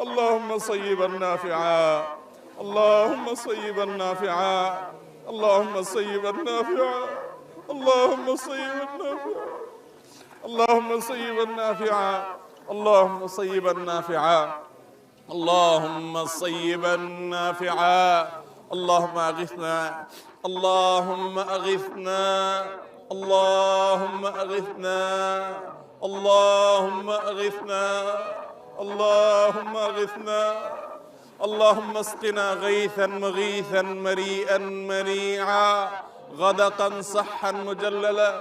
اللهم صيبا نافعا، اللهم صيبا نافعا، اللهم صيبا نافعا، اللهم صيبا نافعا، اللهم صيبا نافعا، اللهم صيبا نافعا، اللهم صيبا نافعا، اللهم اغثنا، اللهم اغثنا، اللهم اغثنا، اللهم اغثنا، اللهم اغثنا، اللهم اسقنا غيثا مغيثا مريئا مريعا غدقا صحا مجللا.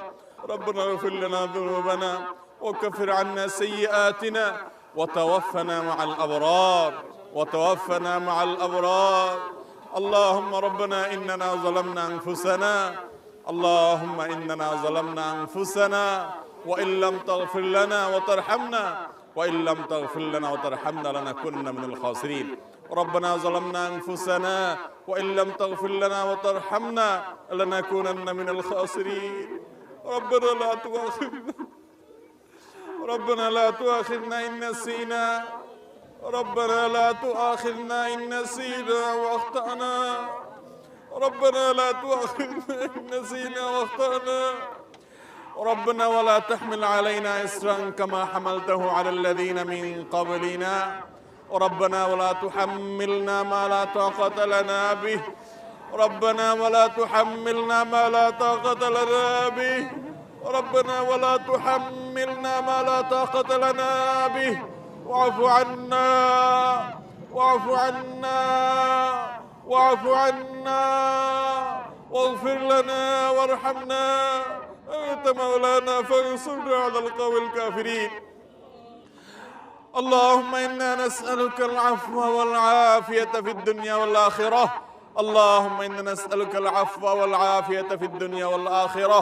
ربنا اغفر لنا ذنوبنا وكفر عنا سيئاتنا وتوفنا مع الأبرار، وتوفنا مع الأبرار. اللهم ربنا إننا ظلمنا أنفسنا، اللهم إننا ظلمنا أنفسنا وإن لم تغفر لنا وترحمنا، وإن لم تغفر لنا وترحمنا لنكونن من الخاسرين. ربنا ظلمنا أنفسنا وإن لم تغفر لنا وترحمنا لنكونن من الخاسرين. ربنا لا تؤاخذنا، ربنا لا تؤاخذنا إن نسينا، ربنا لا تؤاخذنا إن نسينا وأخطأنا، ربنا لا تؤاخذنا إن نسينا وأخطأنا. ربنا ولا تحمل علينا إصرا كما حملته على الذين من قبلنا، ربنا ولا تحملنا ما لا طاقة لنا به، ربنا ولا تحملنا ما لا طاقة لنا به، ربنا ولا تحملنا ما لا طاقة لنا به. واعف عنا، واعف عنا، واعف عنا، واغفر لنا وارحمنا، أنت مولانا فانصرنا على القوم الكافرين. اللهم إنا نسألك العفو والعافية في الدنيا والآخرة، اللهم إنا نسألك العفو والعافية في الدنيا والآخرة.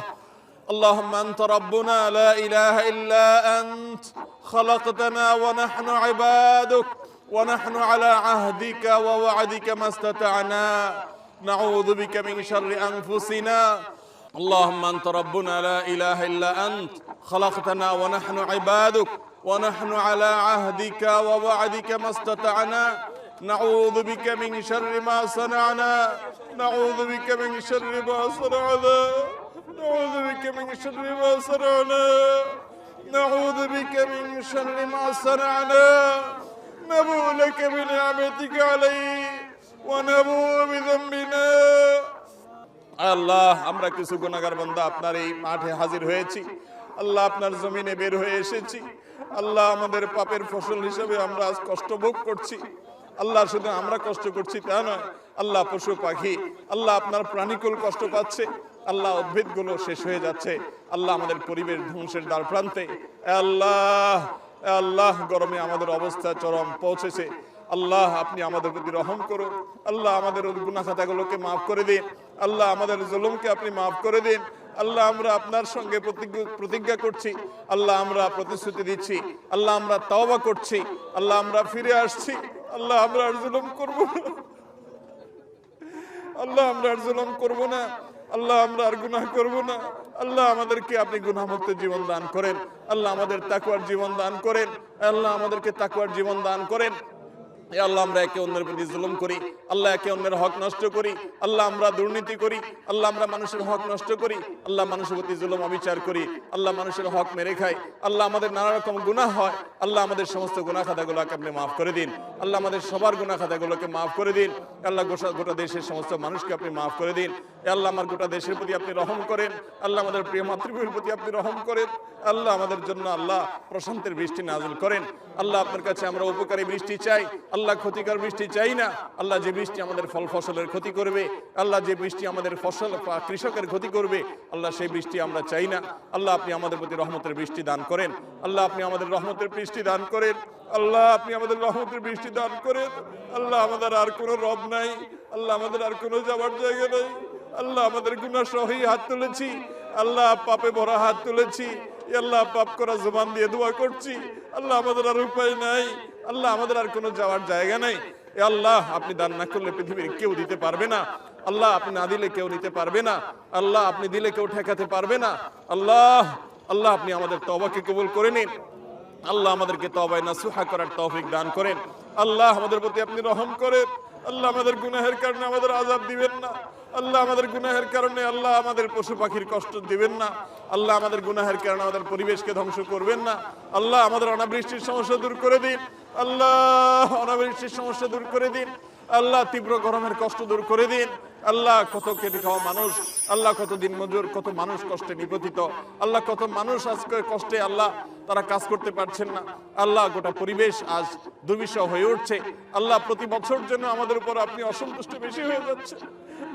اللهم أنت ربنا لا إله إلا أنت، خلقتنا ونحن عبادك، ونحن على عهدك ووعدك ما استطعنا، نعوذ بك من شر أنفسنا. اللهم أنت ربنا لا إله إلا أنت، خلقتنا ونحن عبادك، ونحن على عهدك ووعدك ما استطعنا، نعوذ بك من شر ما صنعنا، نعوذ بك من شر ما صنعنا، نعوذ بك من شر ما صنعنا، نعوذ بك من شر ما صنعنا، نبوء لك بنعمتك علي ونبوء بذنبنا। আল্লাহ, আমরা কিছু গুনাহগার বান্দা আপনার এই মাঠে হাজির হয়েছি। আল্লাহ, আপনার জমিনে বের হয়ে এসেছি। আল্লাহ, আমাদের পাপের ফসল হিসেবে আমরা আজ কষ্ট ভোগ করছি। আল্লাহ, শুধু আমরা কষ্ট করছি তা নয়, আল্লাহ পশু পাখি, আল্লাহ আপনার প্রাণীকুল কষ্ট পাচ্ছে, আল্লাহ উদ্ভিদগুলো শেষ হয়ে যাচ্ছে, আল্লাহ আমাদের পরিবেশ ধ্বংসের দ্বার প্রান্তে। আল্লাহ, আল্লাহ গরমে আমাদের অবস্থা চরম পৌঁছেছে। আল্লাহ, আপনি আমাদের প্রতি রহম করুন। আল্লাহ, আমাদের গুনাহ খাতাগুলোকে মাফ করে দিন। আল্লাহ, আমাদের জুলুমকে আপনি মাফ করে দিন। আল্লাহ, আমরা আপনার সঙ্গে প্রতিজ্ঞা করছি, আল্লাহ আমরা প্রতিশ্রুতি দিচ্ছি, আল্লাহ আমরা তওবা করছি, আল্লাহ আমরা ফিরে আসছি। আল্লাহ, আমরা আর জুলুম করব না, আল্লাহ আমরা আর জুলুম করব না, আল্লাহ আমরা আর গুনাহ করব না। আল্লাহ, আমাদেরকে আপনি গুনাহমুক্ত জীবন দান করেন। আল্লাহ, আমাদের তাকওয়ার জীবন দান করেন। আল্লাহ, আমাদেরকে তাকওয়ার জীবন দান করেন। আল্লাহ, আমরা একে অন্যের প্রতি জুলুম করি, আল্লাহ একে অন্যের হক নষ্ট করি, আল্লাহ আমরা দুর্নীতি করি, আল্লাহ আমরা মানুষের হক নষ্ট করি, আল্লাহ মানুষের প্রতি জুলুম অবিচার করি, আল্লাহ মানুষের হক মেরে খাই, আল্লাহ আমাদের নানা রকম গুনাহ হয়। আল্লাহ, আমাদের সমস্ত গুনাহ খাতাগুলোকে আপনি মাফ করে দিন। আল্লাহ, আমাদের সবার গুনাহ খাতাগুলোকে মাফ করে দিন। আল্লাহ, গোটা দেশের সমস্ত মানুষকে আপনি মাফ করে দিন। আল্লাহ, আমার গোটা দেশের প্রতি আপনি রহম করেন। আল্লাহ, আমাদের প্রিয় মাতৃভূমির প্রতি আপনি রহম করেন। আল্লাহ, আমাদের জন্য আল্লাহ প্রশান্তির বৃষ্টি নাযিল করেন। আল্লাহ, আপনার কাছে আমরা উপকারী বৃষ্টি চাই, আল্লাহ ক্ষতিকর বৃষ্টি চাই না। আল্লাহ, যে বৃষ্টি আমাদের ফল ফসলের ক্ষতি করবে, আল্লাহ যে বৃষ্টি আমাদের ফসল বা কৃষকের ক্ষতি করবে, আল্লাহ সেই বৃষ্টি আমরা চাই না। আল্লাহ, আপনি আমাদের প্রতি রহমতের বৃষ্টি দান করেন। আল্লাহ, আপনি আমাদের রহমতের বৃষ্টি দান করেন। আল্লাহ, আপনি আমাদের রহমতের বৃষ্টি দান করেন। আল্লাহ, আমাদের আর কোনো রব নাই, আল্লাহ আমাদের আর কোনো যাওয়ার জায়গা নাই। আল্লাহ, আমাদের গুনাহ সহই হাত তুলেছি, আল্লাহ পাপে ভরা হাত তুলেছি, আল্লাহ পাপ করা জবান দিয়ে দোয়া করছি। আল্লাহ, আমাদের আর উপায় নাই, আল্লাহ আমাদের আর কোনো যাওয়ার জায়গা নাই। আল্লাহ, আপনি দান না করলে পৃথিবীর কেউ দিতে পারবে না। আল্লাহ, আপনি না দিলে কেউ নিতে পারবে না। আল্লাহ, আপনি দিলে কেউ ঠেকাতে পারবে না। আল্লাহ, আল্লাহ আপনি আমাদের তওবাকে কবুল করে নিন। আল্লাহ, আমাদেরকে তওবায়ে নাসুহা করার তৌফিক দান করেন। আল্লাহ আমাদের প্রতি আপনি রহম করেন। আল্লাহ আমাদের গুনাহের কারণে আমাদের আযাব দিবেন না। আল্লাহ আমাদের গুনাহের কারণে আল্লাহ আমাদের পশু পাখির কষ্ট দিবেন না। আল্লাহ আমাদের গুনাহের কারণে আমাদের পরিবেশকে ধ্বংস করবেন না। আল্লাহ আমাদের অনাবৃষ্টির সমস্যা দূর করে দিন। আল্লাহ অনাবৃষ্টির সমস্যা দূর করে দিন। আল্লাহ তীব্র গরমের কষ্ট দূর করে দিন। আল্লাহ কত খেটে খাওয়া মানুষ, আল্লাহ কত দিন মজুর, কত মানুষ কষ্টে নিপতিত, আল্লাহ কত মানুষ আজকে কষ্টে আল্লাহ তারা কাজ করতে পারছেন না। আল্লাহ গোটা পরিবেশ আজ দুর্বিষহ হয়ে উঠছে। আল্লাহ প্রতি বছর জন্য আমাদের উপর আপনি অসন্তুষ্ট বেশি হয়ে যাচ্ছে।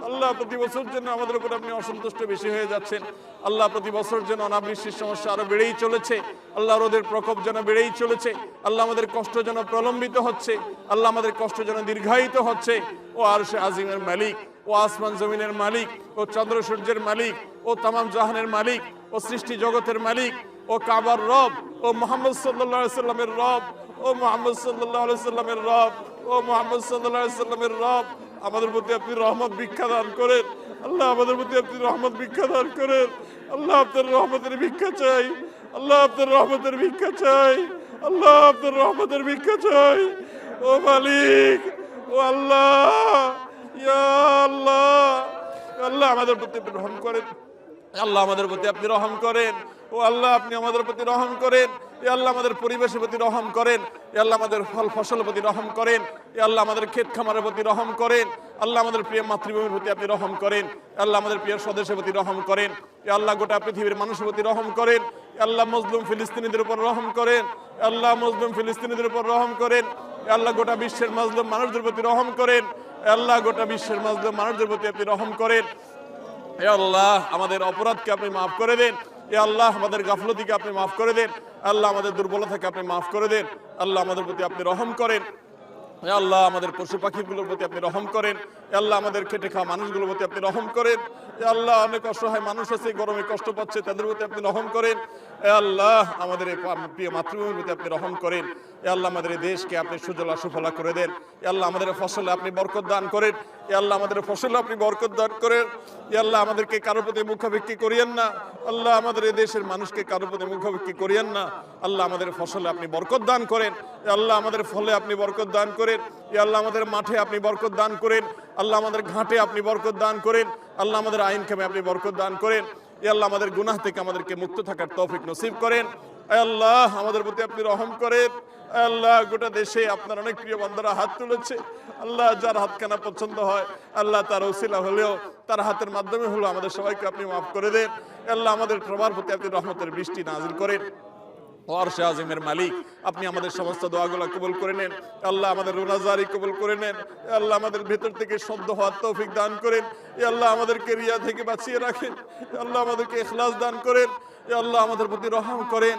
আল্লাহ প্রতি বছর জন্য আমাদের উপর আপনি অসন্তুষ্ট বেশি হয়ে যাচ্ছেন। আল্লাহ প্রতি বছর যেন অনাবৃষ্টির সমস্যা আরো বেড়েই চলেছে। আল্লাহ রোদের প্রকোপ যেন বেড়েই চলেছে। আল্লাহ আমাদের কষ্ট যেন প্রলম্বিত হচ্ছে। আল্লাহ আমাদের কষ্ট যেন দীর্ঘায়িত হচ্ছে। ও আরশে আজিমের মালিক, ও আসমান জমিনের মালিক, ও চন্দ্র সূর্যের মালিক, ও তামাম জাহানের মালিক, ও সৃষ্টি জগতের মালিক, ও কাবার রব, ও মুহাম্মদ সাল্লাল্লাহু আলাইহি সাল্লামের রব, ও মুহাম্মদ সাল্লাল্লাহু আলাইহি সাল্লামের রব, ও মুহাম্মদ সাল্লাল্লাহু আলাইহি সাল্লামের রব, আমাদের প্রতি আপনি রহমত ভিক্ষা দান করেন। আল্লাহ আমাদের প্রতি আপনি রহমত ভিক্ষা দান করেন। আল্লাহ আপনার রহমতের ভিক্ষা চাই। আল্লাহ আপনার রহমতের ভিক্ষা চাই। আল্লাহ আপনার রহমতের ভিক্ষা চাই। ও মালিক, ও আল্লাহ, ইয়া আল্লাহ, আল্লাহ আমাদের প্রতি আপনি রহম করেন। আল্লাহ আমাদের প্রতি আপনি রহম করেন। ও আল্লাহ আপনি আমাদের প্রতি রহম করেন। ইয়া আল্লাহ আমাদের পরিবেশের প্রতি রহম করেন। ইয়া আল্লাহ আমাদের ফল ফসলের প্রতি রহম করেন। ইয়া আল্লাহ আমাদের ক্ষেত খামারের প্রতি রহম করেন। আল্লাহ আমাদের প্রিয় মাতৃভূমির প্রতি আপনি রহম করেন। আল্লাহ আমাদের প্রিয় স্বদেশের প্রতি রহম করেন। ইয়া আল্লাহ গোটা পৃথিবীর মানুষের প্রতি রহম করেন। ইয়া আল্লাহ মজলুম ফিলিস্তিনিদের উপর রহম করেন। আল্লাহ মজলুম ফিলিস্তিনিদের উপর রহম করেন। ইয়া আল্লাহ গোটা বিশ্বের মজলুম মানুষদের প্রতি রহম করেন। ইয়া আল্লাহ গোটা বিশ্বের মজলুম মানুষদের প্রতি আপনি রহম করেন। ইয়া আল্লাহ আমাদের অপরাধকে আপনি মাফ করে দেন। ইয়া আল্লাহ আমাদের গাফলতিকে আপনি মাফ করে দেন। আল্লাহ আমাদের দুর্বলতাকে আপনি মাফ করে দেন। আল্লাহ আমাদের প্রতি আপনি রহম করেন। ইয়া আল্লাহ আমাদের পশু পাখিগুলোর প্রতি আপনি রহম করেন। ইয়া আল্লাহ আমাদের খেটে খাওয়া মানুষগুলোর প্রতি আপনি রহম করেন। ইয়া আল্লাহ অনেক অসহায় মানুষ আছে, গরমে কষ্ট পাচ্ছে, তাদের প্রতি আপনি রহম করেন। ইয়া আল্লাহ আমাদের এই প্রিয় মাতৃভূমির প্রতি আপনি রহম করেন। ইয়া আল্লাহ আমাদের এই দেশকে আপনি সুজলা সুফলা করে দেন। ইয়া আল্লাহ আমাদের ফসলে আপনি বরকত দান করেন। ইয়া আল্লাহ আমাদের ফসলে আপনি বরকত দান করেন। ইয়া আল্লাহ আমাদেরকে কারোর প্রতি মুখাভিক্ষি করিয়েন না। আল্লাহ আমাদের এই দেশের মানুষকে কারোর প্রতি মুখাভিক্ষি করিয়েন না। আল্লাহ আমাদের ফসলে আপনি বরকত দান করেন। ইয়া আল্লাহ আমাদের ফলে আপনি বরকত দান করেন। ইয়া আল্লাহ আমাদের মাঠে আপনি বরকত দান করেন। আল্লাহ আমাদের ঘাটে আপনি বরকত দান করেন। আল্লাহ আমাদের আইন কামে আপনি বরকত দান করেন। ইয়া আল্লাহ আমাদের গুনাহ থেকে আমাদেরকে মুক্ত থাকার তৌফিক নসিব করেন। আল্লাহ আমাদের প্রতি আপনি রহম করেন। আল্লাহ গোটা দেশে আপনার অনেক প্রিয় বান্দারা হাত তুলেছে। আল্লাহ যার হাতখানা পছন্দ হয় আল্লাহ তার ওসিলা হলেও, তার হাতের মাধ্যমে হলেও আমাদের সবাইকে আপনি মাফ করে দেন। আল্লাহ আমাদের সবার প্রতি আপনি রহমতের বৃষ্টি নাজিল করেন। আরশে আজিমের মালিক আপনি আমাদের সমস্ত দোয়াগুলো কবুল করে নেন। আল্লাহ আমাদের রোজাদারি কবুল করে নেন। আল্লাহ আমাদের ভেতর থেকে শুদ্ধ হওয়ার তৌফিক দান করেন। আল্লাহ আমাদেরকে রিয়া থেকে বাঁচিয়ে রাখেন। আল্লাহ আমাদেরকে ইখলাস দান করেন। আল্লাহ আমাদের প্রতি রহম করেন।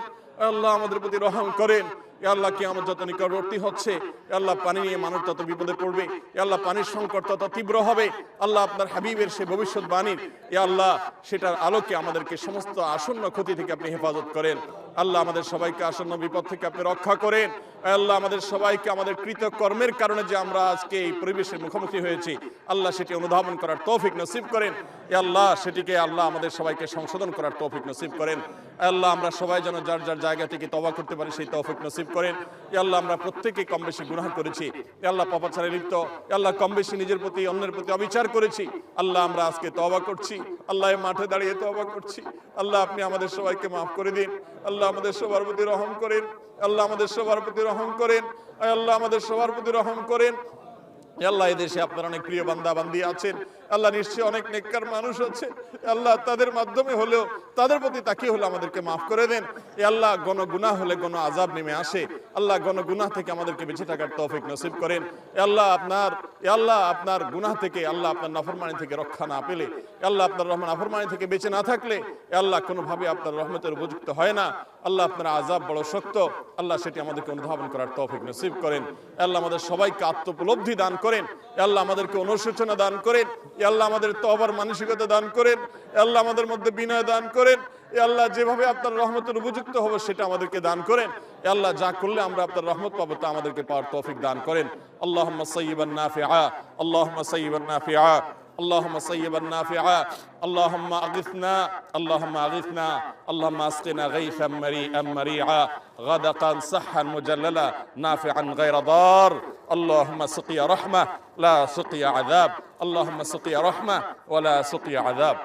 আল্লাহ আমাদের প্রতি রহম করেন। আল্লাহ কিয়ামত যত নিকটবর্তী হচ্ছে, আল্লাহ পানি নিয়ে মানুষ তত বিপদে পড়বে। আল্লাহ পানির সংকট তত তীব্র হবে। আল্লাহ আপনার হাবিবের সে ভবিষ্যৎবাণীর আল্লাহ সেটার আলোকে আমাদেরকে সমস্ত আসন্ন ক্ষতি থেকে আপনি হেফাজত করেন। আল্লাহ আমাদের সবাইকে আসন্ন বিপদ থেকে আপনি রক্ষা করেন। আল্লাহ আমাদের সবাইকে আমাদের কৃত কর্মের কারণে যে আমরা আজকে এই পরিবেশের মুখোমুখি হয়েছি, আল্লাহ সেটি অনুধাবন করার তৌফিক নসিব করেন। আল্লাহ সেটিকে আল্লাহ আমাদের সবাইকে সংশোধন করার তৌফিক নসিব করেন। আল্লাহ আমরা সবাই যেন যার যার জায়গা থেকে তওবা করতে পারি সেই তৌফিক নসিব করেন। আল্লাহ আমরা প্রত্যেকেই কম বেশি গুনাহ করেছি। আল্লাহ পাপাচারে লিপ্ত, আল্লাহ কম বেশি নিজের প্রতি অন্যের প্রতি অবিচার করেছি। আল্লাহ আমরা আজকে তওবা করছি। আল্লাহ মাঠে দাঁড়িয়ে তওবা করছি। আল্লাহ আপনি আমাদের সবাইকে মাফ করে দিন। আল্লাহ আমাদের সবার প্রতি রহম করেন। আল্লাহ আমাদের সবার প্রতি রহম করেন। আল্লাহ আমাদের সবার প্রতি রহম করেন। আল্লাহ এই দেশে আপনার অনেক প্রিয় বান্দা বান্দি আছেন। আল্লাহ নিশ্চয়ই অনেক নেককার মানুষ আছে। আল্লাহ তাদের মাধ্যমে হলেও, তাদের প্রতি তাকিয়ে হলে আমাদেরকে মাফ করে দেন। আল্লাহ গণ গুনাহ হলে গণ আযাব নেমে আসে। আল্লাহ গণ গুনাহ থেকে আমাদেরকে বেঁচে থাকার তৌফিক নসিব করেন। আল্লাহ আপনার গুনাহ থেকে, আল্লাহ আপনার নাফরমানি থেকে রক্ষা না পেলে, আল্লাহ আপনার রহমান নাফরমানি থেকে বেঁচে না থাকলে আল্লাহ কোনোভাবে আপনার রহমতের উপযুক্ত হয় না। আল্লাহ আপনার আযাব বড় শক্ত। আল্লাহ সেটি আমাদেরকে অনুধাবন করার তৌফিক নসিব করেন। আল্লাহ আমাদের সবাইকে আত্মোপলব্ধি দান করেন। আল্লাহ আমাদেরকে অনুশোচনা দান করেন। আল্লাহ আমাদের তওবার মানসিকতা দান করেন। আল্লাহ আমাদের মধ্যে বিনয় দান করেন। আল্লাহ যেভাবে আপনার রহমতের উপযুক্ত হবে সেটা আমাদেরকে দান করেন। আল্লাহ যা করলে আমরা আপনার রহমত পাবো তা আমাদেরকে পাওয়ার তৌফিক দান করেন। আল্লাহুম্মা সাইয়্যিবান নাফিআ, আল্লাহুম্মা সাইয়্যিবান নাফিআ, اللهم صيبا نافعا اللهم أغثنا اللهم أغثنا اللهم أسقنا غيثا مريئا مريعا غدقا صحا مجللا نافعا غير ضار اللهم سقيا رحمة لا سقيا عذاب اللهم سقيا رحمة ولا سقيا عذاب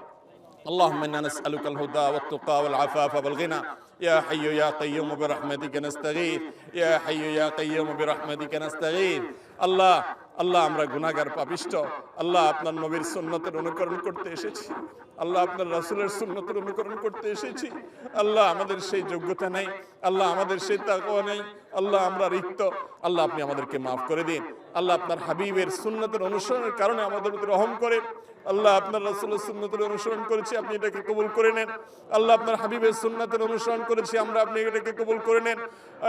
اللهم إنا نسألك الهدى والتقى والعفاف والغنى يا حي يا قيوم برحمتك نستغيث يا حي يا قيوم برحمتك نستغيث আল্লাহ আল্লাহ আমরা গুনাহগার পাপিষ্ঠ আল্লাহ আপনার নবীর সুন্নতের অনুকরণ করতে এসেছি আল্লাহ আপনার রাসূলের সুন্নতের অনুকরণ করতে এসেছি আল্লাহ আমাদের সেই যোগ্যতা নেই আল্লাহ আমাদের সেই তাকওয়া নেই আল্লাহ আমরা রিক্ত আল্লাহ আপনি আমাদেরকে মাফ করে দিন আল্লাহ আপনার হাবিবের সুন্নতের অনুসরণের কারণে আমাদের প্রতি রহম করেন আল্লাহ আপনার রাসূলের সুন্নতের অনুসরণ করেছি আপনি এটাকে কবুল করে নেন আল্লাহ আপনার হাবিবের সুন্নতের অনুসরণ করেছি আমরা আপনি এটাকে কবুল করে নেন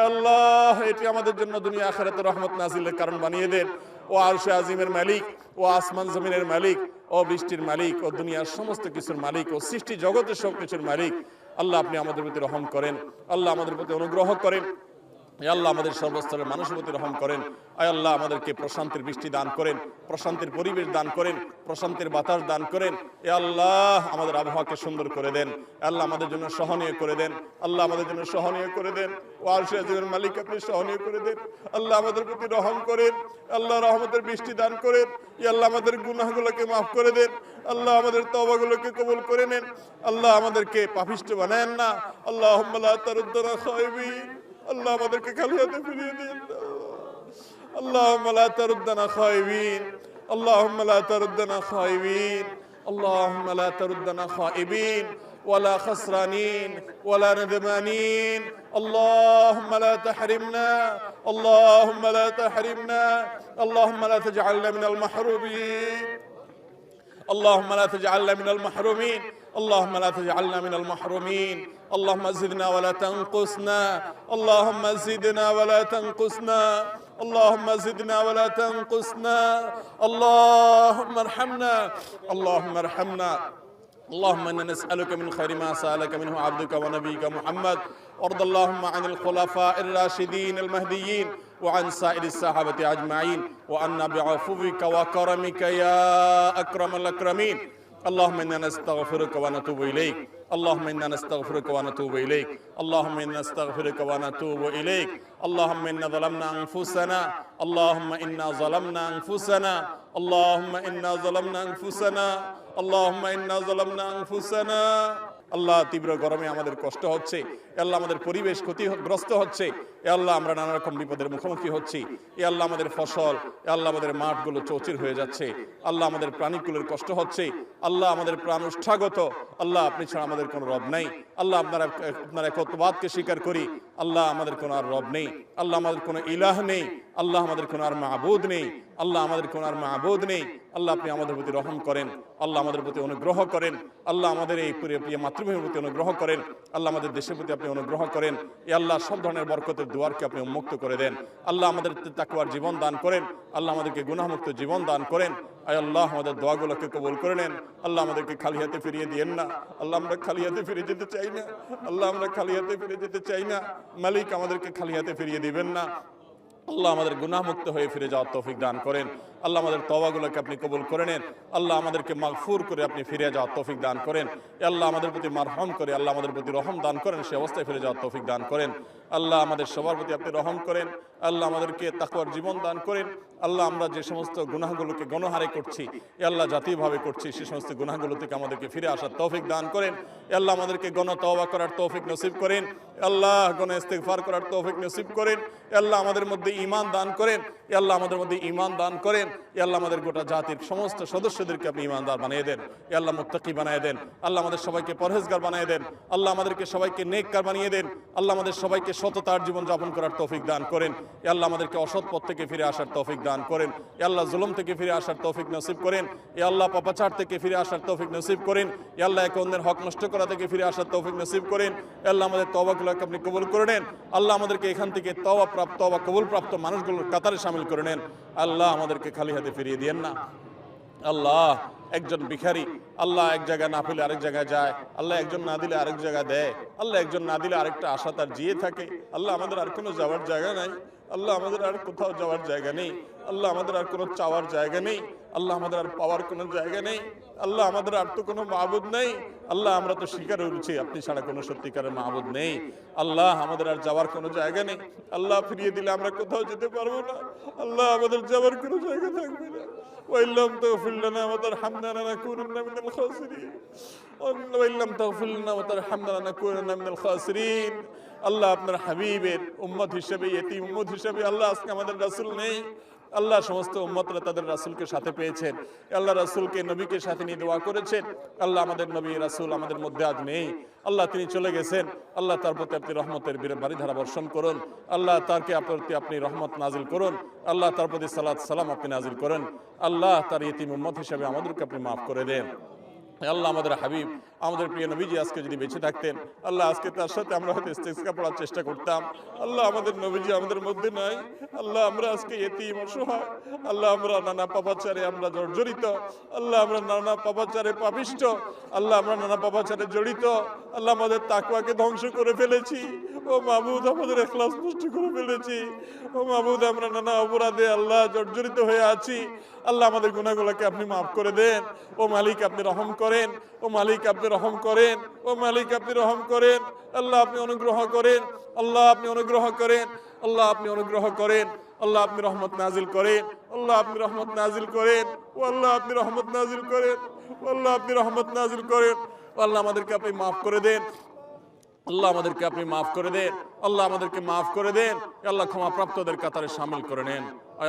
আল্লাহ এটি আমাদের জন্য দুনিয়া আখিরাতে রহমত নাজিলের কারণ বানিয়ে দেন ও আরশে আজিমের মালিক ও আসমান জমিনের মালিক ও বৃষ্টির মালিক ও দুনিয়ার সমস্ত কিছুর মালিক ও সৃষ্টি জগতের সব কিছুর মালিক আল্লাহ আপনি আমাদের প্রতি রহম করেন আল্লাহ আমাদের প্রতি অনুগ্রহ করেন হে আল্লাহ আমাদের সর্বস্তরের মানুষের প্রতি রহম করেন আয় আল্লাহ আমাদেরকে প্রশান্তির বৃষ্টি দান করেন প্রশান্তির পরিবেশ দান করেন প্রশান্তির বাতাস দান করেন হে আল্লাহ আমাদের আবহাওয়াকে সুন্দর করে দেন আল্লাহ আমাদের জন্য সহনীয় করে দেন আল্লাহ আমাদের জন্য সহনীয় করে দেন ও আরশে আজিমের মালিক আপনি সহনীয় করে দেন আল্লাহ আমাদের প্রতি রহম করেন আল্লাহ রহমতের বৃষ্টি দান করেন হে আল্লাহ আমাদের গুনাহগুলোকে মাফ করে দেন আল্লাহ আমাদের তওবাগুলোকে কবুল করে নেন আল্লাহ আমাদেরকে পাপিষ্ঠ বানায়েন না আল্লাহুম্মা লা তারুদ্দানা খায়বিন আল্লাহ আমাদেরকে খালি হাতে ফিরিয়ে দিন আল্লাহুম্মা লা তারুদ্দানা খায়বিন আল্লাহুম্মা লা তারুদ্দানা খায়বিন আল্লাহুম্মা লা তারুদ্দানা খায়বিন ওয়ালা খাসরানিন ওয়ালা নাদমানিন আল্লাহুম্মা লা তাহরিমনা আল্লাহুম্মা লা তাহরিমনা আল্লাহুম্মা লা তাজআলনা মিনাল মাহরুমিন اللهم لا تجعلنا من المحرومين اللهم لا تجعلنا من المحرومين اللهم زدنا ولا تنقصنا اللهم زدنا ولا تنقصنا اللهم زدنا ولا تنقصنا اللهم ارحمنا اللهم ارحمنا اللهم إنا نسألك من خير ما سألك منه عبدك ونبيك محمد وارض اللهم عن الخلفاء الراشدين المهديين وعن سائر الصحابة أجمعين وعنا بعفوك وكرمك يا أكرم الأكرمين اللهم إنا نستغفرك ونتوب إليك اللهم إنا نستغفرك ونتوب إليك اللهم إنا نستغفرك ونتوب إليك اللهم إنا ظلمنا أنفسنا اللهم إنا ظلمنا أنفسنا اللهم إنا ظلمنا أنفسنا اللهم إنا ظلمنا أنفسنا আল্লাহ তীব্র গরমে আমাদের কষ্ট হচ্ছে আল্লাহ আমাদের পরিবেশ ক্ষতিগ্রস্ত হচ্ছে আল্লাহ আমরা নানা রকম বিপদের মুখোমুখি হচ্ছি আল্লাহ আমাদের ফসল আল্লাহ আমাদের মাঠগুলো চৌচির হয়ে যাচ্ছে আল্লাহ আমাদের প্রাণীকুলের কষ্ট হচ্ছে আল্লাহ আমাদের প্রাণ উষ্ঠাগত আল্লাহ আপনি ছাড়া আমাদের কোনো রব নাই আল্লাহ আপনার একত্ববাদকে স্বীকার করি আল্লাহ আমাদের কোনো আর রব নেই আল্লাহ আমাদের কোনো ইলাহ নেই আল্লাহ আমাদের কোনো আর মাবুদ নেই আল্লাহ আমাদের কোনো আর মাবুদ নেই আল্লাহ আপনি আমাদের প্রতি রহম করেন আল্লাহ আমাদের প্রতি অনুগ্রহ করেন আল্লাহ আমাদের এই প্রিয় মাতৃভূমির প্রতি অনুগ্রহ করেন আল্লাহ আমাদের দেশের প্রতি আপনি অনুগ্রহ করেন এই আল্লাহ সব ধরনের বরকতের দুয়ারকে আপনি উন্মুক্ত করে দেন আল্লাহ আমাদের তাকওয়ার জীবন দান করেন আল্লাহ আমাদেরকে গুনাহমুক্ত জীবন দান করেন আয় আল্লাহ আমাদের দোয়াগুলোকে কবুল করে নেন আল্লাহ আমাদেরকে খালি হাতে ফিরিয়ে দিয়েন না আল্লাহ আমরা খালি হাতে ফিরে যেতে চাই না আল্লাহ আমরা খালি হাতে ফিরে যেতে চাই না মালিক আমাদেরকে খালি হাতে ফিরিয়ে দিবেন না আল্লাহ আমাদের গুনাহমুক্ত হয়ে ফিরে যাওয়ার তৌফিক দান করেন আল্লাহ আমাদের তওবাগুলোকে আপনি কবুল করে নেন আল্লাহ আমাদেরকে মাগফুর করে আপনি ফিরে যাওয়ার তৌফিক দান করেন আল্লাহ আমাদের প্রতি মারহাম করে আল্লাহ আমাদের প্রতি রহম দান করেন সে অবস্থায় ফিরে যাওয়ার তৌফিক দান করেন আল্লাহ আমাদের সবার প্রতি আপনি রহম করেন আল্লাহ আমাদেরকে তাকওয়ার জীবন দান করেন আল্লাহ আমরা যে সমস্ত গুনাহগুলোকে গণহারে করছি আল্লাহ জাতীয়ভাবে করছি সে সমস্ত গুনাহগুলো থেকে আমাদেরকে ফিরে আসার তৌফিক দান করেন আল্লাহ আমাদেরকে গণ তওবা করার তৌফিক নসিব করেন আল্লাহ গণ ইস্তিগফার করার তৌফিক নসিব করেন আল্লাহ আমাদের মধ্যে ঈমান দান করেন আল্লাহ আমাদের মধ্যে ঈমান দান করেন আল্লাহ আমাদের গোটা জাতির সমস্ত সদস্যদেরকে আপনি ঈমানদার বানিয়ে দেন আল্লাহ মুত্তাকি বানিয়ে দেন আল্লাহ আমাদের সবাইকে পরহেজগার বানিয়ে দেন আল্লাহ আমাদেরকে সবাইকে নেককার বানিয়ে দেন আল্লাহ আমাদের সবাইকে সততার জীবন যাপন করার তৌফিক দান করেন আল্লাহ আমাদেরকে অসৎ পথ থেকে ফিরে আসার তৌফিক দান করেন আল্লাহ জুলুম থেকে ফিরে আসার তৌফিক নসিব করেন আল্লাহ পাপাচার থেকে ফিরে আসার তৌফিক নসিব করেন আল্লাহ একে অন্যের হক নষ্ট করা থেকে ফিরে আসার তৌফিক নসিব করেন আল্লাহ আমাদের তওবাগুলোকে আপনি কবুল করে নেন আল্লাহ আমাদেরকে এখান থেকে তওবা কবুল প্রাপ্ত মানুষগুলোর কাতারে শামিল করে নেন আল্লাহ আমাদেরকে খালি হাতে ফিরিয়ে দিয়েন না আল্লাহ একজন ভিখারি আল্লাহ এক জায়গায় না পেলে আরেক জায়গায় যায় আল্লাহ একজন না দিলে আরেক জায়গায় দেয় আল্লাহ একজন না দিলে আরেকটা আশা তার জিয়ে থাকে আল্লাহ আমাদের আর কোনো যাওয়ার জায়গা নাই আল্লাহ আমাদের আর কোথাও যাওয়ার জায়গা নেই, আল্লাহ আমাদের আর কোনো চাওয়ার জায়গা নেই, আল্লাহ আমাদের আর পাওয়ার কোনো জায়গা নেই, আল্লাহ আমাদের আর তো কোনো মাবুদ নেই। আল্লাহ আমরা তো স্বীকার করেছি আপনি ছাড়া কোনো সত্যিকারের মাবুদ নেই। আল্লাহ আমাদের আর যাওয়ার কোনো জায়গা নেই, আল্লাহ ফিরিয়ে দিলে আমরা কোথাও যেতে পারবো না, আল্লাহ আমাদের যাওয়ার কোনো জায়গা থাকবে না। وإن لم تغفر لنا وترحمنا لنكونن من الخاسرين وإن لم تغفر لنا وترحمنا لنكونن من الخاسرين। আল্লাহ আপনার হাবিবের উম্মত হিসেবে, ইতিম উম্মত হিসেবে আল্লাহ আজকে আমাদের রাসূল নেই। আল্লাহ সমস্ত উম্মতরা তাদের রাসূলকে সাথে পেয়েছেন, আল্লাহ রাসূলকে নবীকে সাথে নিয়ে দোয়া করেছেন। আল্লাহ আমাদের নবী রাসূল আমাদের মধ্যে আজ নেই, আল্লাহ তিনি চলে গেছেন। আল্লাহ তার প্রতি আপনি রহমতের বারিধারা বর্ষণ করুন, আল্লাহ তারকে প্রতি আপনি রহমত নাজিল করুন, আল্লাহ তার প্রতি সালাত সালাম আপনি নাজিল করেন। আল্লাহ তার ইতিম উম্মত হিসেবে আমাদেরকে আপনি মাফ করে দেন। আল্লাহ আমাদের হাবিব আমাদের প্রিয় নবীজি আজকে যদি বেঁচে থাকতেন, আল্লাহ আজকে তার সাথে আমরা হয়তো ইস্তেসকা পড়ার চেষ্টা করতাম। আল্লাহ আমাদের নবীজি আমাদের মধ্যে নাই, আল্লাহ আমরা আজকে ইতিম অসহায়, আল্লাহ আমরা নানা পাপাচারে আমরা জর্জরিত, আল্লাহ আমরা নানা পাপাচারে পাপিষ্ট, আল্লাহ আমরা নানা পাপাচারে জড়িত, আল্লাহ আমাদের তাকওয়াকে ধ্বংস করে ফেলেছি। ও মাবুদ আমাদের ইখলাস নষ্ট করে ফেলেছি। ও মাবুদ আমরা নানা অপরাধে আল্লাহ জর্জরিত হয়ে আছি। আল্লাহ আমাদের গুনাহগুলোকে আপনি মাফ করে দেন। ও মালিক আপনি রহম করেন, ও মালিক আপনি রহম করেন, ও মালিক আপনি রহম করেন। আল্লাহ আপনি অনুগ্রহ করেন, আল্লাহ আপনি অনুগ্রহ করেন, আল্লাহ আপনি অনুগ্রহ করেন, আল্লাহ আপনি রহমত নাজিল করেন, আল্লাহ আপনি রহমত নাজিল করেন, ও আল্লাহ আপনি রহমত নাজিল করেন, ও আল্লাহ আপনি রহমত নাজিল করেন। আল্লাহ আমাদেরকে আপনি মাফ করে দেন, আল্লাহ আমাদেরকে আপনি মাফ করে দেন, আল্লাহ আমাদেরকে মাফ করে দেন। আল্লাহ ক্ষমা প্রাপ্তদের কাতারে শামিল করে নেন,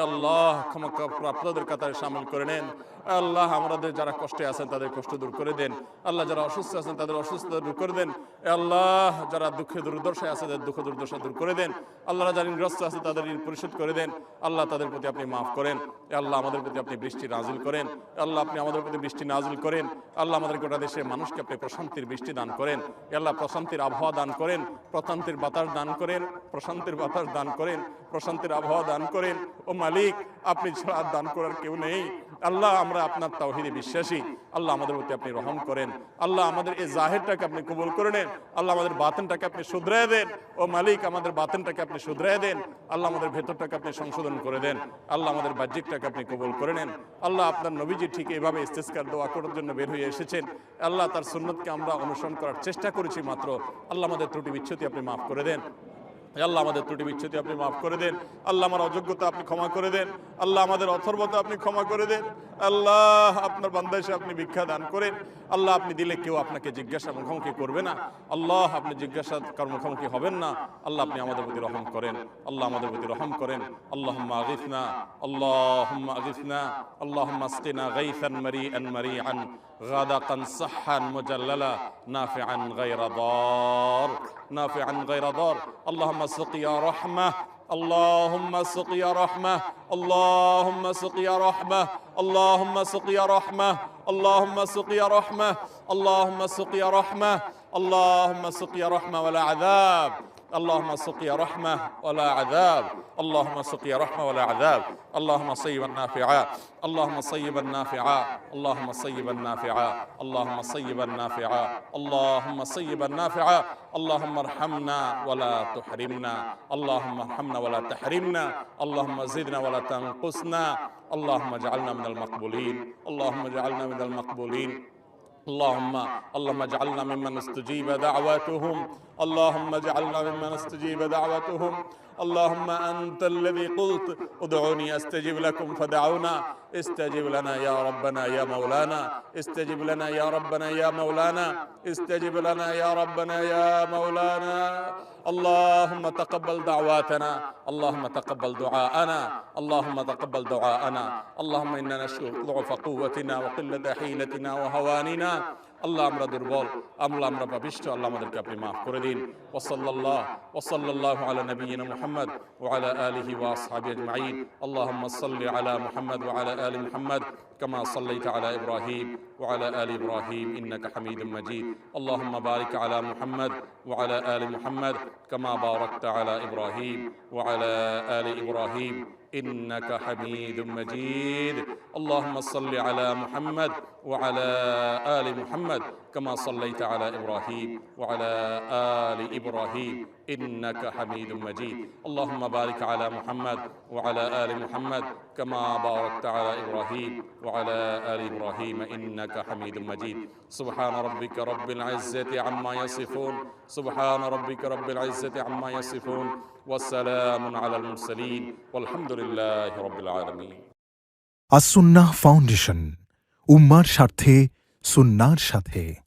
আল্লাহ ক্ষমা প্রাপ্তদের কাতারে শামিল করে নেন। আল্লাহ আমাদের যারা কষ্টে আছেন তাদের কষ্ট দূর করে দেন, আল্লাহ যারা অসুস্থ আছেন তাদের অসুস্থতা দূর করে দেন, আল্লাহ যারা দুঃখে দুর্দশায় আছে তাদের দুঃখ দুর্দশা দূর করে দেন, আল্লাহ যারা ঋণগ্রস্ত আছে তাদের ঋণ পরিশোধ করে দেন, আল্লাহ তাদের প্রতি আপনি মাফ করেন। আল্লাহ আমাদের প্রতি আপনি বৃষ্টি নাজিল করেন, আল্লাহ আপনি আমাদের প্রতি বৃষ্টি নাজিল করেন। আল্লাহ আমাদের গোটা দেশের মানুষকে আপনি প্রশান্তির বৃষ্টি দান করেন, আল্লাহ প্রশান্তির আবহাওয়া দান করেন, প্রশান্তির বাতাস দান করেন, প্রশান্তির বাতাস দান করেন, প্রশান্তির আবহাওয়া দান করেন। ও মালিক আপনি ছাড়া দান করার কেউ নেই। আল্লাহ আমরা আপনার তাওহীদে বিশ্বাসী, আল্লাহ আমাদের প্রতি আপনি রহম করেন। আল্লাহ আমাদের এই জাহিরটাকে আপনি কবুল করে নেন, আল্লাহ আমাদের বাতিনটাকে আপনি শুধরায় দেন। ও মালিক আমাদের বাতিনটাকে আপনি শুধরায় দেন, আল্লাহ আমাদের ভেতরটাকে আপনি সংশোধন করে দেন, আল্লাহ আমাদের বাহ্যিকটাকে আপনি কবুল করে নেন। আল্লাহ আপনার নবীজি ঠিক এইভাবে ইস্তেসকার দোয়া করার জন্য বের হয়ে এসেছেন, আল্লাহ তার সুন্নতকে আমরা অনুসরণ করার চেষ্টা করেছি মাত্র। আল্লাহ আমাদের ত্রুটি বিচ্ছুতি আপনি মাফ করে দেন, আল্লাহ আমাদের ত্রুটি বিচ্ছুতি আপনি মাফ করে দেন, আল্লাহ আমার অযোগ্যতা আপনি ক্ষমা করে দেন, আল্লাহ আমাদের অথর্বতা আপনি ক্ষমা করে দেন। আল্লাহ আপনার বান্দা এসে আপনি ভিক্ষা দান করেন, আল্লাহ আপনি দিলে কেউ আপনাকে জিজ্ঞাসা মুখোমুখি করবে না, আল্লাহ আপনি জিজ্ঞাসা মুখোমুখি হবেন না। আল্লাহ আপনি আমাদের প্রতি রহম করেন, আল্লাহ আমাদের প্রতি রহম করেন। আল্লাহুম্মা আগিথনা, আল্লাহুম্মা আগিথনা, আল্লাহুম্মা আসকিনা গাইসান মারিআন মারিআন গাদাকান সাহহান মুজাল্লালা নাফিআন গায়রা দার, নাফিআন গায়রা দার। আল্লাহুম্মা سقيا رحمة، اللهم سقيا رحمة، اللهم سقيا رحمة، اللهم سقيا رحمة، اللهم سقيا رحمة، اللهم سقيا رحمة، اللهم سقيا رحمة ولا عذاب، اللهم سقيا رحمة ولا عذاب، اللهم سقيا رحمة ولا عذاب. اللهم صيبا نافعا، اللهم صيبا نافعا، اللهم صيبا نافعا، اللهم صيبا نافعا، اللهم صيبا نافعا. اللهم ارحمنا ولا تحرمنا، اللهم ارحمنا ولا تحرمنا، اللهم زدنا ولا تنقصنا، اللهم اجعلنا من المقبولين، اللهم اجعلنا من المقبولين. اللهم اجعلنا ممن استجيب دعواتهم، اللهم اجعلنا ممن استجيب دعوتهم. اللهم أنت الذي قلت ادعوني أستجب لكم فدعونا، استجب لنا يا ربنا يا مولانا، استجب لنا يا ربنا يا مولانا، استجب لنا يا ربنا يا مولانا. اللهم تقبل دعواتنا، اللهم تقبل دعاءنا، اللهم تقبل دعاءنا. اللهم إنا نشكو ضعف قوتنا وقلة حيلتنا وهواننا. আল্লাহ আমরা দুর্বল, আমরা পাপিষ্ঠ, আল্লাহ আমাদেরকে আপনি মাফ করে দিন। ওয়াসাল্লাল্লাহু আলা নবিয়িনা মুহাম্মদ ওয়া আলা আলিহি ওয়া আসহাবিহি আজমাইন। আল্লাহুম্মা সাল্লি আলা মুহাম্মদ ওয়া আলা আলি মুহাম্মদ কামা সাল্লাইতা আলা ইব্রাহিম ওয়া আলা আলি ইব্রাহিম ইন্নাকা হামিদুম মাজিদ। আল্লাহুম্মা বারিক আলা মুহাম্মদ ওয়া আলা আলি মুহাম্মদ কামা বারাকতা আলা ইব্রাহিম ওয়া আলা আলি ইব্রাহিম إنك حميد مجيد. اللهم صل على محمد وعلى آل محمد كما صليت على إبراهيم وعلى آل إبراهيم إنك حميد مجيد اللهم بارك على محمد وعلى آل محمد كما باركت على إبراهيم وعلى آل إبراهيم إنك حميد مجيد سبحان ربك رب العزة عما يصفون سبحان ربك رب العزة عما يصفون والسلام على المرسلين والحمد لله رب العالمين আসুন্নাহ ফাউন্ডেশন উম্মার স্বার্থে সুন্নাহর সাথে।